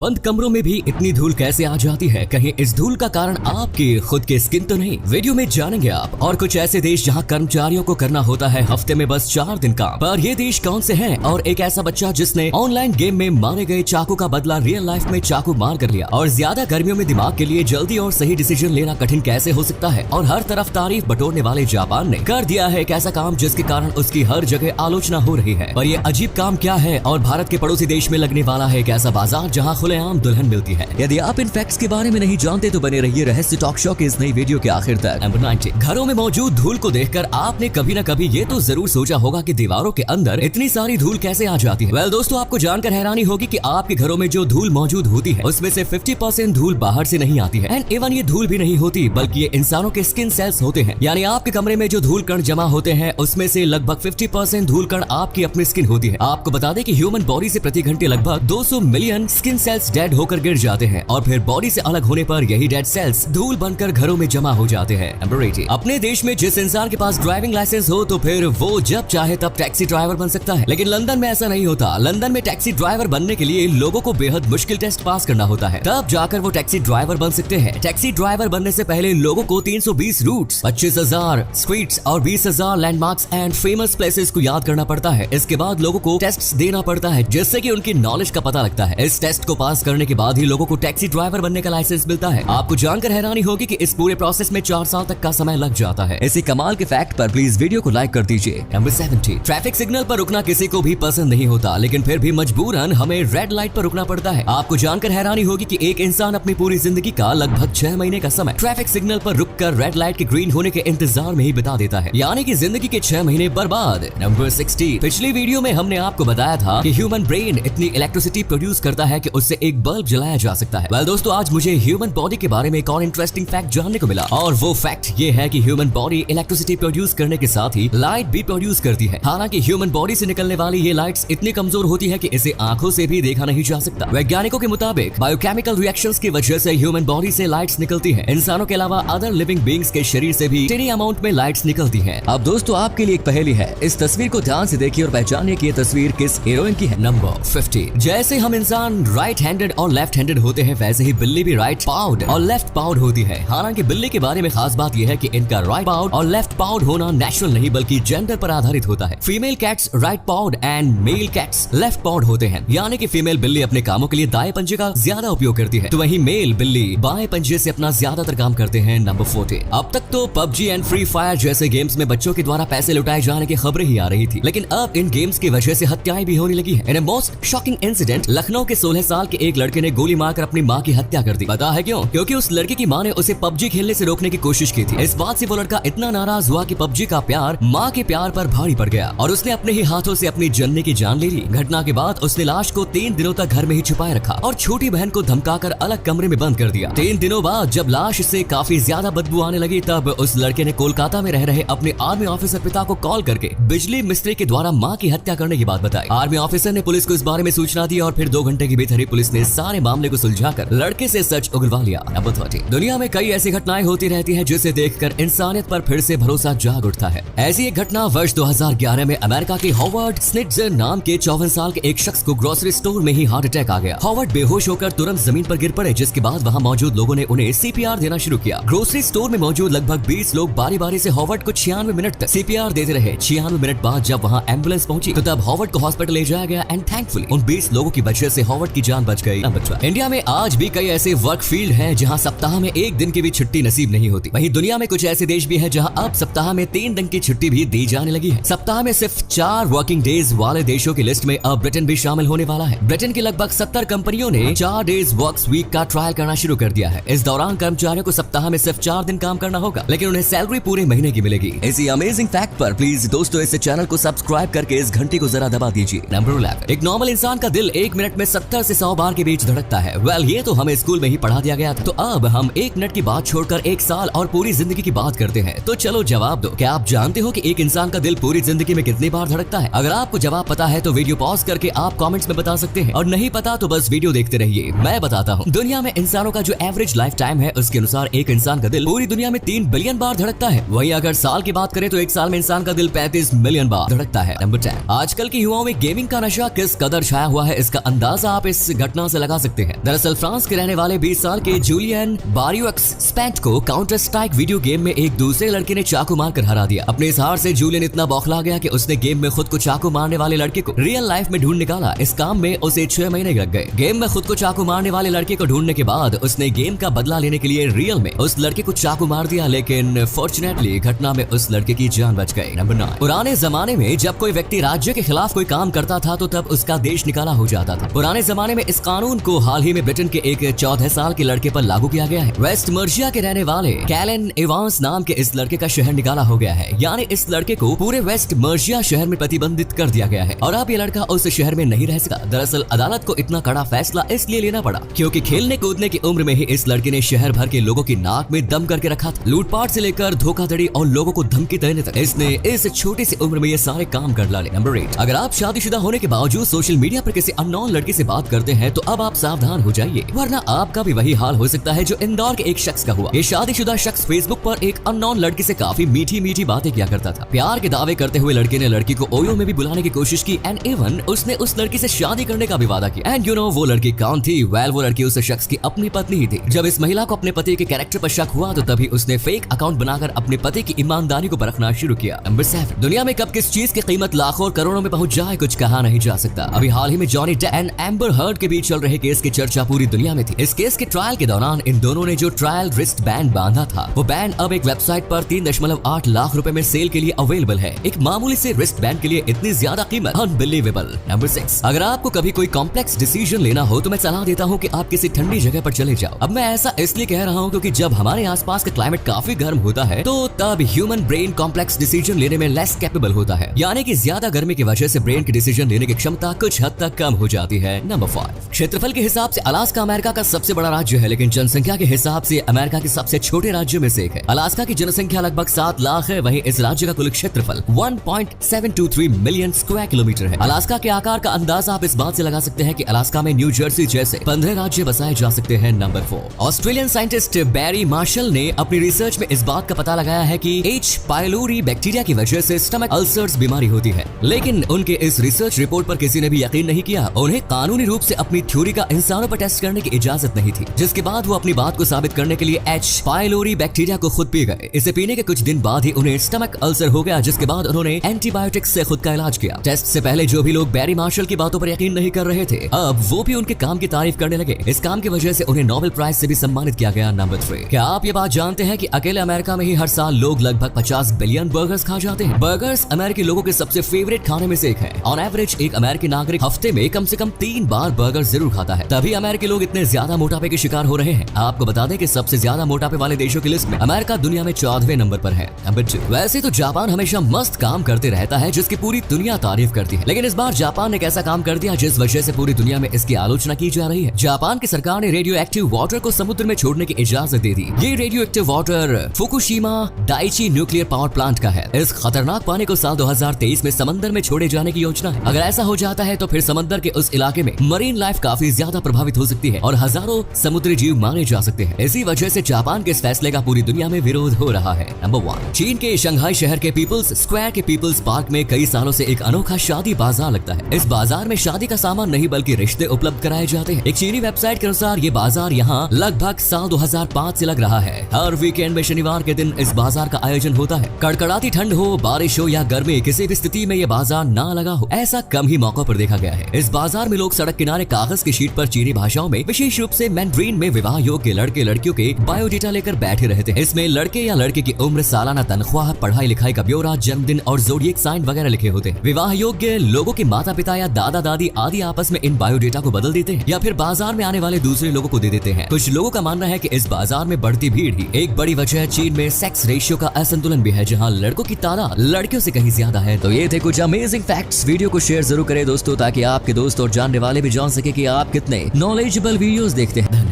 बंद कमरों में भी इतनी धूल कैसे आ जाती है? कहीं इस धूल का कारण आपकी खुद के स्किन तो नहीं? वीडियो में जानेंगे आप। और कुछ ऐसे देश जहां कर्मचारियों को करना होता है हफ्ते में बस 4 दिन काम। पर ये देश कौन से हैं? और एक ऐसा बच्चा जिसने ऑनलाइन गेम में मारे गए चाकू का बदला रियल लाइफ में चाकू मार कर लिया। और ज्यादा गर्मियों में दिमाग के लिए जल्दी और सही डिसीजन लेना कठिन कैसे हो सकता है? और हर तरफ तारीफ बटोरने वाले जापान ने कर दिया है एक ऐसा काम जिसके कारण उसकी हर जगह आलोचना हो रही है। पर ये अजीब काम क्या है? और भारत के पड़ोसी देश में लगने वाला है एक ऐसा बाजार जहाँ खुलेआम दुल्हन मिलती है। यदि आप इन फैक्ट्स के बारे में नहीं जानते तो बने रहिए रहस्य टॉक शो के इस नई वीडियो के आखिर तक। नंबर 90। घरों में मौजूद धूल को देखकर आपने कभी न कभी ये तो जरूर सोचा होगा कि दीवारों के अंदर इतनी सारी धूल कैसे आ जाती है। वेल दोस्तों, आपको जानकर हैरानी होगी कि आपके घरों में जो धूल मौजूद होती है उसमें से 50% धूल बाहर से नहीं आती है। एंड इवन ये धूल भी नहीं होती बल्कि ये इंसानों के स्किन सेल्स होते हैं। यानी आपके कमरे में जो धूल कण जमा होते हैं उसमें से लगभग 50% धूल कण आपकी अपनी स्किन होती है। आपको बता दें कि ह्यूमन बॉडी से प्रति घंटे लगभग 200 मिलियन स्किन सेल्स डेड होकर गिर जाते हैं और फिर बॉडी से अलग होने पर यही डेड सेल्स धूल बनकर घरों में जमा हो जाते हैं। नंबर 80। अपने देश में जिस इंसान के पास ड्राइविंग लाइसेंस हो तो फिर वो जब चाहे तब टैक्सी ड्राइवर बन सकता है। लेकिन लंदन में ऐसा नहीं होता। लंदन में टैक्सी ड्राइवर बनने के लिए लोगों को बेहद मुश्किल टेस्ट पास करना होता है, तब जाकर वो टैक्सी ड्राइवर बन सकते हैं। टैक्सी ड्राइवर बनने से पहले लोगों को 320 रूट्स, 25,000 स्ट्रीट्स और 20,000 लैंडमार्क्स एंड फेमस प्लेसेस को याद करना पड़ता है। इसके बाद लोगों को टेस्ट देना पड़ता है जिससे कि उनकी नॉलेज का पता लगता है। इस टेस्ट को पास करने के बाद ही लोगों को टैक्सी ड्राइवर बनने का लाइसेंस मिलता है। आपको जानकर हैरानी होगी कि इस पूरे प्रोसेस में 4 साल तक का समय लग जाता है। इसी कमाल के फैक्ट पर प्लीज वीडियो को लाइक कर दीजिए। नंबर 70। ट्रैफिक सिग्नल पर रुकना किसी को भी पसंद नहीं होता, लेकिन फिर भी मजबूरन हमें रेड लाइट पर रुकना पड़ता है। आपको जानकर हैरानी होगी कि एक इंसान अपनी पूरी जिंदगी का लगभग 6 महीने का समय ट्रैफिक सिग्नल पर रुककर रेड लाइट के ग्रीन होने के इंतजार में ही बिता देता है। यानी कि जिंदगी के 6 महीने बर्बाद। नंबर 60। पिछली वीडियो में हमने आपको बताया था कि ह्यूमन ब्रेन इतनी इलेक्ट्रिसिटी प्रोड्यूस करता है कि उससे एक बल्ब जलाया जा सकता है। दोस्तों, आज मुझे ह्यूमन बॉडी के बारे में एक और इंटरेस्टिंग फैक्ट जानने को मिला और वो फैक्ट ये है कि ह्यूमन बॉडी इलेक्ट्रिसिटी प्रोड्यूस करने के साथ ही लाइट भी प्रोड्यूस करती है। हालांकि ह्यूमन बॉडी से निकलने वाली ये लाइट्स इतनी कमजोर होती है कि इसे आंखों से भी देखा नहीं जा सकता। वैज्ञानिकों के मुताबिक बायोकेमिकल रिएक्शंस की वजह से ह्यूमन बॉडी से लाइट्स निकलती है। इंसानों के अलावा अदर लिविंग बीइंग्स के शरीर से भी टिनी अमाउंट में लाइट्स निकलती है। अब दोस्तों, आपके लिए एक पहेली है। इस तस्वीर को ध्यान से देखिए और पहचानिए कि ये तस्वीर किस हीरोइन की है। नंबर 50। जैसे हम इंसान राइट हैंडेड और लेफ्ट हैंडेड होते हैं वैसे ही बिल्ली भी राइट पाउड और लेफ्ट पाउड होती है। हालांकि बिल्ली के बारे में खास बात यह है कि इनका राइट पाउड और लेफ्ट पाउड होना नेचुरल नहीं बल्कि जेंडर पर आधारित होता है। Female cats right pawed and male cats left pawed होते हैं। यानी कि फीमेल बिल्ली अपने कामों के लिए दाएं पंजे का ज्यादा उपयोग करती है, तो वहीं मेल बिल्ली बाएं पंजे से अपना ज्यादातर काम करते हैं। नंबर 40। अब तक तो पबजी एंड फ्री फायर जैसे गेम्स में बच्चों के द्वारा पैसे लुटाए जाने की खबरें ही आ रही थी, लेकिन अब इन गेम्स की वजह से हत्याएं भी होने लगी है। In most shocking incident, Lucknow के 16 साल के एक लड़के ने गोली मारकर अपनी मां की हत्या कर दी। पता है क्यों? क्योंकि उस लड़के की मां ने उसे पबजी खेलने से रोकने की कोशिश की थी। इस बात से वो लड़का इतना नाराज हुआ कि पबजी का प्यार मां के प्यार पर भारी पड़ गया और उसने अपने ही हाथों से अपनी जननी की जान ले ली। घटना के बाद उसने लाश को 3 दिनों तक घर में ही छुपाए रखा और छोटी बहन को धमकाकर अलग कमरे में बंद कर दिया। 3 दिनों बाद जब लाश से काफी ज्यादा बदबू आने लगी तब उस लड़के ने कोलकाता में रह रहे अपने आर्मी ऑफिसर पिता को कॉल करके बिजली मिस्त्री के द्वारा मां की हत्या करने की बात बताई। आर्मी ऑफिसर ने पुलिस को इस बारे में सूचना दी और फिर 2 घंटे के भीतर ही पुलिस ने सारे मामले को सुलझाकर लड़के से सच उगलवा लिया। नंबर 30। दुनिया में कई ऐसी घटनाएं होती रहती हैं जिसे देखकर इंसानियत पर फिर से भरोसा जाग उठता है। ऐसी एक घटना वर्ष 2011 में अमेरिका के हॉवर्ड स्निट्जर नाम के 54 साल के एक शख्स को ग्रोसरी स्टोर में ही हार्ट अटैक आ गया। हॉवर्ड बेहोश होकर तुरंत जमीन पर गिर पड़े, जिसके बाद वहां मौजूद लोगों ने उन्हें सीपीआर देना शुरू किया। ग्रोसरी स्टोर में मौजूद लगभग 20 लोग बारी बारी से हॉवर्ड को 96 मिनट तक सीपीआर देते रहे। 96 मिनट बाद जब वहां एम्बुलेंस पहुंची तो तब हॉवर्ड को हॉस्पिटल ले जाया गया एंड थैंकफुली उन 20 लोगों की वजह से हॉवर्ड की जान बच गई। इंडिया में आज भी कई ऐसे वर्क फील्ड हैं जहां सप्ताह में 1 दिन की भी छुट्टी नसीब नहीं होती। वहीं दुनिया में कुछ ऐसे देश भी हैं जहां अब सप्ताह में 3 दिन की छुट्टी भी दी जाने लगी है। सप्ताह में सिर्फ 4 वर्किंग डेज वाले देशों की लिस्ट में अब ब्रिटेन भी शामिल होने वाला है। ब्रिटेन की लगभग 70 कंपनियों ने 4 डेज वर्क्स वीक का ट्रायल करना शुरू कर दिया है। इस दौरान कर्मचारियों को सप्ताह में सिर्फ 4 दिन काम करना होगा, लेकिन उन्हें सैलरी पूरे महीने की मिलेगी। इसी अमेजिंग फैक्ट पर प्लीज दोस्तों इस चैनल को सब्सक्राइब करके इस घंटी को जरा दबा दीजिए। नंबर 11। एक नॉर्मल इंसान का दिल 1 मिनट में 70 से 100 बार के बीच धड़कता है। वेल, ये तो हमें स्कूल में ही पढ़ा दिया गया था। तो अब हम 1 मिनट की बात छोड़कर 1 साल और पूरी जिंदगी की बात करते हैं। तो चलो जवाब दो, क्या आप जानते हो कि एक इंसान का दिल पूरी जिंदगी में कितनी बार धड़कता है? अगर आपको जवाब पता है तो वीडियो पॉज करके आप कमेंट्स में बता सकते हैं, और नहीं पता तो बस वीडियो देखते रहिए, मैं बताता हूँ। दुनिया में इंसानों का जो एवरेज लाइफ टाइम है उसके अनुसार एक इंसान का दिल पूरी दुनिया में 3 बिलियन बार धड़कता है। वहीं अगर साल की बात करें तो 1 साल में इंसान का दिल 35 मिलियन बार धड़कता है। नंबर 10। आजकल के युवाओं में गेमिंग का नशा किस कदर छाया हुआ है इसका अंदाजा आप इस घटना से लगा सकते हैं। दरअसल फ्रांस के रहने वाले 20 साल के जूलियन बारियोक्स स्पेंट को काउंटर स्ट्राइक वीडियो गेम में एक दूसरे लड़के ने चाकू मारकर हरा दिया। अपने इस हार से जूलियन इतना बौखला गया कि उसने गेम में खुद को चाकू मारने वाले लड़के को रियल लाइफ में ढूंढ निकाला। इस काम में उसे 6 महीने लग गए। गेम में खुद को चाकू मारने वाले लड़के को ढूंढने के बाद उसने गेम का बदला लेने के लिए रियल में उस लड़के को चाकू मार दिया, लेकिन फॉर्चुनेटली घटना में उस लड़के की जान बच गई। नंबर 9, पुराने जमाने में जब कोई व्यक्ति राज्य के खिलाफ कोई काम करता था तो तब उसका देश निकाला हो जाता था। पुराने जमाने में इस कानून को हाल ही में ब्रिटेन के एक 14 साल के लड़के पर लागू किया गया है। वेस्ट मर्जिया के रहने वाले कैलन एवांस नाम के इस लड़के का शहर निकाला हो गया है, यानी इस लड़के को पूरे वेस्ट मर्जिया शहर में प्रतिबंधित कर दिया गया है और अब ये लड़का उस शहर में नहीं रह सका। दरअसल अदालत को इतना कड़ा फैसला इसलिए लेना पड़ा क्योंकि खेलने कूदने की उम्र में ही इस लड़के ने शहर भर के लोगों की नाक में दम करके रखा था। लूटपाट से लेकर धोखाधड़ी और लोगों को धमकी देने तक इसने इस छोटी सी उम्र में ये सारे काम कर डाले। नंबर 8, अगर आप शादीशुदा होने के बावजूद सोशल मीडिया पर किसी अननोन लड़की से बात करते हैं तो अब आप सावधान हो जाइए, वरना आपका भी वही हाल हो सकता है जो इंदौर के एक शख्स का हुआ। ये शादीशुदा शख्स फेसबुक पर एक अननोन लड़की से काफी मीठी मीठी बातें किया करता था। प्यार के दावे करते हुए लड़के ने लड़की को ओयो में भी बुलाने की कोशिश की एंड इवन उसने उस लड़की से शादी करने का भी वादा किया। एंड यू नो वो लड़की कौन थी? वेल, वो लड़की उस शख्स की अपनी पत्नी ही थी। जब इस महिला को अपने पति के कैरेक्टर पर शक हुआ तो तभी उसने फेक अकाउंट बनाकर अपने पति की ईमानदारी को परखना शुरू किया। नंबर 7, दुनिया में कब किस चीज की कीमत लाखों और करोड़ों में पहुंच जाए कुछ कहा नहीं जा सकता। अभी हाल ही में Johnny Depp and Amber Heard के बीच चल रहे केस की चर्चा पूरी दुनिया में थी। इस केस के ट्रायल के दौरान इन दोनों ने जो ट्रायल रिस्ट बैंड बांधा था वो बैंड अब एक वेबसाइट पर 3.8 लाख रुपए में सेल के लिए अवेलेबल है। एक मामूली से रिस्ट बैंड के लिए इतनी ज्यादा कीमत, अनबिलीवेबल। नंबर 6, अगर आपको कभी कोई कॉम्प्लेक्स डिसीजन लेना हो तो मैं सलाह देता हूँ कि आप किसी ठंडी जगह पर चले जाओ। अब मैं ऐसा इसलिए कह रहा हूँ क्योंकि जब हमारे आसपास का क्लाइमेट काफी गर्म होता है तो तब ह्यूमन ब्रेन कॉम्प्लेक्स डिसीजन लेने में लेस कैपेबल होता है, यानी कि ज्यादा गर्मी की वजह से ब्रेन की डिसीजन लेने की क्षमता कुछ हद तक कम हो जाती है। नंबर 5, क्षेत्रफल के हिसाब से अलास्का अमेरिका का सबसे बड़ा राज्य है, लेकिन जनसंख्या के हिसाब से अमेरिका के सबसे छोटे राज्यों में से एक है। अलास्का की जनसंख्या लगभग 7 लाख है, वहीं इस राज्य का कुल क्षेत्रफल 1.723 मिलियन स्क्वायर किलोमीटर है। अलास्का के आकार का अंदाजा आप इस बात से लगा सकते हैं कि अलास्का में न्यू जर्सी जैसे 15 राज्य बसाए जा सकते हैं। नंबर 4, ऑस्ट्रेलियन साइंटिस्ट बैरी मार्शल ने अपनी रिसर्च में इस बात का पता लगाया है कि एच पाइलोरी बैक्टीरिया की वजह से स्टमक अल्सर्स बीमारी होती है, लेकिन उनके इस रिसर्च रिपोर्ट पर किसी ने भी यकीन नहीं किया। उन्हें कानूनी रूप से अपनी थ्योरी का इंसानों पर टेस्ट करने की इजाजत नहीं थी, जिसके बाद वो अपनी बात को साबित करने के लिए एच पाइलोरी बैक्टीरिया को खुद पी गए। इसे पीने के कुछ दिन बाद ही उन्हें स्टमक अल्सर हो गया, जिसके बाद उन्होंने एंटीबायोटिक्स से खुद का इलाज किया। टेस्ट से पहले जो भी लोग बैरी मार्शल की बातों पर यकीन नहीं कर रहे थे, अब वो भी उनके काम की तारीफ करने लगे। इस काम की वजह से उन्हें नोबेल प्राइज से भी सम्मानित किया गया। नंबर 3, क्या आप ये बात जानते हैं कि अकेले अमेरिका में ही हर साल लोग लगभग 50 बिलियन बर्गर्स खा जाते हैं? बर्गर्स अमेरिकी लोगों के सबसे फेवरेट खाने में से एक है। ऑन एवरेज एक अमेरिकी नागरिक हफ्ते में कम से कम 3 बार बर्गर जरूर खाता है, तभी अमेरिकी लोग इतने ज्यादा मोटापे के शिकार हो रहे हैं। आपको बता दें कि सबसे ज्यादा मोटापे वाले देशों की लिस्ट में अमेरिका दुनिया में 14वें नंबर पर है। नंबर 2, वैसे तो जापान हमेशा मस्त काम करते रहता है जिसकी पूरी दुनिया तारीफ करती है, लेकिन इस बार जापान ने एक ऐसा काम कर दिया जिस वजह से पूरी दुनिया में इसकी आलोचना की जा रही है। जापान की सरकार ने रेडियो एक्टिव वाटर को समुद्र में छोड़ने की इजाजत दे दी। ये radio active water Fukushima Daiichi nuclear power plant का है। इस खतरनाक पानी को साल 2023 में समंदर में छोड़े जाने की योजना है। अगर ऐसा हो जाता है तो फिर समंदर के उस इलाके में मरीन लाइफ काफी ज्यादा प्रभावित हो सकती है और हजारों समुद्री जीव मारे जा सकते हैं। इसी वजह से जापान के इस फैसले का पूरी दुनिया में विरोध हो रहा है। नंबर 1, चीन के शंघाई शहर के पीपल्स स्क्वायर के पीपल्स पार्क में कई सालों से एक अनोखा शादी बाजार लगता है। इस बाजार में शादी का सामान नहीं बल्कि रिश्ते उपलब्ध कराए जाते हैं। एक चीनी वेबसाइट के अनुसार ये बाजार यहाँ लगभग साल 2005 से लग रहा है। हर वीकेंड में शनिवार के दिन इस बाजार का आयोजन होता है। कड़कड़ाती ठंड हो, बारिश हो या गर्मी, किसी भी स्थिति में ये बाजार ना लगा हो, ऐसा कम ही मौकों पर देखा गया है। इस बाजार में लोग सड़क किनारे कागज की शीट पर चीनी भाषाओं में, विशेष रूप से मैंड्रीन में विवाह योग्य लड़के लड़कियों के बायोडेटा लेकर बैठे रहते हैं। इसमें लड़के या लड़के की उम्र, सालाना तनख्वाह, पढ़ाई लिखाई का ब्यौरा, जन्मदिन और ज़ोडिएक साइन वगैरह लिखे होते हैं। विवाह योग्य लोगों के माता पिता या दादा दादी आदि आपस में इन बायोडेटा को बदल देते हैं या फिर बाजार में आने वाले दूसरे लोगों को दे देते हैं। कुछ लोगों का मानना है कि इस बाजार में बढ़ती भीड़ ही एक बड़ी वजह चीन में सेक्स रेशियो का असंतुलन भी है, जहां लड़कों की तादाद लड़कियों से कहीं ज्यादा है। तो ये थे कुछ अमेजिंग फैक्ट्स। वीडियो को शेयर जरूर करें दोस्तों, ताकि आपके दोस्त और जानने वाले भी जान सके कि आप कितने नॉलेजेबल वीडियोस देखते हैं।